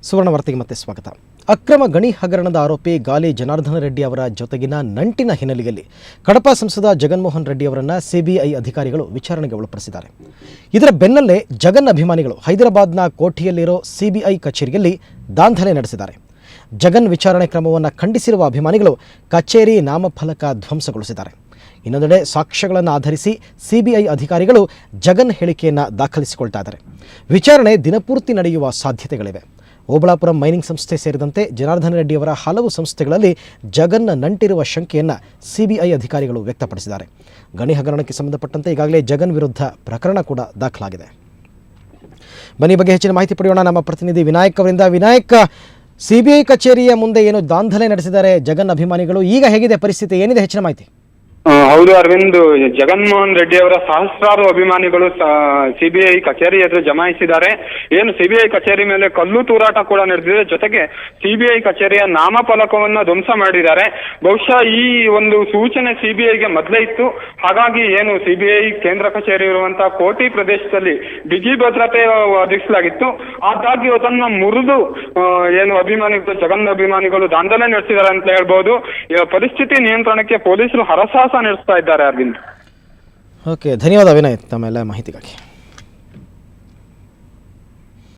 ಸುವರ್ಣವಾರ್ತೆಗೆ ಮತ್ತೆ ಸ್ವಾಗತ. ಅಕ್ರಮ ಗಣಿ ಹಗರಣದ ಆರೋಪಿ ಗಾಲಿ ಜನಾರ್ದನ ರೆಡ್ಡಿ ಅವರ ಜೊತೆಗಿನ ನಂಟಿನ ಹಿನ್ನೆಲೆಯಲ್ಲಿ ಕಡಪ ಸಂಸದ ಜಗನ್ಮೋಹನ್ ರೆಡ್ಡಿ ಅವರನ್ನು ಸಿಬಿಐ ಅಧಿಕಾರಿಗಳು ವಿಚಾರಣೆಗೆ ಒಳಪಡಿಸಿದ್ದಾರೆ. ಇದರ ಬೆನ್ನಲ್ಲೇ ಜಗನ್ ಅಭಿಮಾನಿಗಳು ಹೈದರಾಬಾದ್ನ ಕೋಠಿಯಲ್ಲಿರೋ ಸಿಬಿಐ ಕಚೇರಿಯಲ್ಲಿ ದಾಂಧಲೆ ನಡೆಸಿದ್ದಾರೆ. ಜಗನ್ ವಿಚಾರಣೆ ಕ್ರಮವನ್ನು ಖಂಡಿಸಿರುವ ಅಭಿಮಾನಿಗಳು ಕಚೇರಿ ನಾಮಫಲಕ ಧ್ವಂಸಗೊಳಿಸಿದ್ದಾರೆ. ಇನ್ನೊಂದೆಡೆ ಸಾಕ್ಷ್ಯಗಳನ್ನು ಆಧರಿಸಿ ಸಿಬಿಐ ಅಧಿಕಾರಿಗಳು ಜಗನ್ ಹೇಳಿಕೆಯನ್ನು ದಾಖಲಿಸಿಕೊಳ್ತಾ ಇದ್ದಾರೆ. ವಿಚಾರಣೆ ದಿನಪೂರ್ತಿ ನಡೆಯುವ ಸಾಧ್ಯತೆಗಳಿವೆ. ಓಬಳಾಪುರಂ ಮೈನಿಂಗ್ ಸಂಸ್ಥೆ ಸೇರಿದಂತೆ ಜನಾರ್ದನ ರೆಡ್ಡಿ ಅವರ ಹಲವು ಸಂಸ್ಥೆಗಳಲ್ಲಿ ಜಗನ್ನ ನಂಟಿರುವ ಶಂಕೆಯನ್ನು ಸಿಬಿಐ ಅಧಿಕಾರಿಗಳು ವ್ಯಕ್ತಪಡಿಸಿದ್ದಾರೆ. ಗಣಿ ಹಗರಣಕ್ಕೆ ಸಂಬಂಧಪಟ್ಟಂತೆ ಈಗಾಗಲೇ ಜಗನ್ ವಿರುದ್ಧ ಪ್ರಕರಣ ಕೂಡ ದಾಖಲಾಗಿದೆ. ಬನ್ನಿ ಬಗ್ಗೆ ಹೆಚ್ಚಿನ ಮಾಹಿತಿ ಪಡೆಯೋಣ ನಮ್ಮ ಪ್ರತಿನಿಧಿ ವಿನಾಯಕ್ ಅವರಿಂದ. ವಿನಾಯಕ್, ಸಿಬಿಐ ಕಚೇರಿಯ ಮುಂದೆ ಏನು ದಾಂಧಲೆ ನಡೆಸಿದ್ದಾರೆ ಜಗನ್ ಅಭಿಮಾನಿಗಳು, ಈಗ ಹೇಗಿದೆ ಪರಿಸ್ಥಿತಿ, ಏನಿದೆ ಹೆಚ್ಚಿನ ಮಾಹಿತಿ? ಹೌದು ಅರವಿಂದ್, ಜಗನ್ಮೋಹನ್ ರೆಡ್ಡಿ ಅವರ ಸಹಸ್ರಾರು ಅಭಿಮಾನಿಗಳು ಸಿಬಿಐ ಕಚೇರಿ ಎದುರು ಜಮಾಯಿಸಿದ್ದಾರೆ. ಏನು ಸಿಬಿಐ ಕಚೇರಿ ಮೇಲೆ ಕಲ್ಲು ತೂರಾಟ ಕೂಡ ನಡೆದಿದೆ. ಜೊತೆಗೆ ಸಿಬಿಐ ಕಚೇರಿಯ ನಾಮಫಲಕವನ್ನು ಧ್ವಂಸ ಮಾಡಿದ್ದಾರೆ. ಬಹುಶಃ ಈ ಒಂದು ಸೂಚನೆ ಸಿಬಿಐಗೆ ಮೊದಲೇ ಇತ್ತು. ಹಾಗಾಗಿ ಏನು ಸಿಬಿಐ ಕೇಂದ್ರ ಕಚೇರಿ ಇರುವಂತಹ ಕೋಟಿ ಪ್ರದೇಶದಲ್ಲಿ ಬಿಗಿ ಭದ್ರತೆ ಒದಗಿಸಲಾಗಿತ್ತು. ಆದಾಗ್ಯೂ ಅದನ್ನ ಮುರಿದು ಏನು ಅಭಿಮಾನಿಗಳು ಜಗನ್ ಅಭಿಮಾನಿಗಳು ದಾಂಧಲೆ ನಡೆಸಿದ್ದಾರೆ ಅಂತ ಹೇಳ್ಬೋದು. ಪರಿಸ್ಥಿತಿ ನಿಯಂತ್ರಣಕ್ಕೆ ಪೊಲೀಸರು ಹರಸಾಹಸ ನಡೆಸ್ತಾ ಇದ್ದಾರೆ. ಅರವಿಂದ್, ಓಕೆ, ಧನ್ಯವಾದ ವಿನಯ್ ತಮ್ಮೆಲ್ಲ ಮಾಹಿತಿಗಾಗಿ.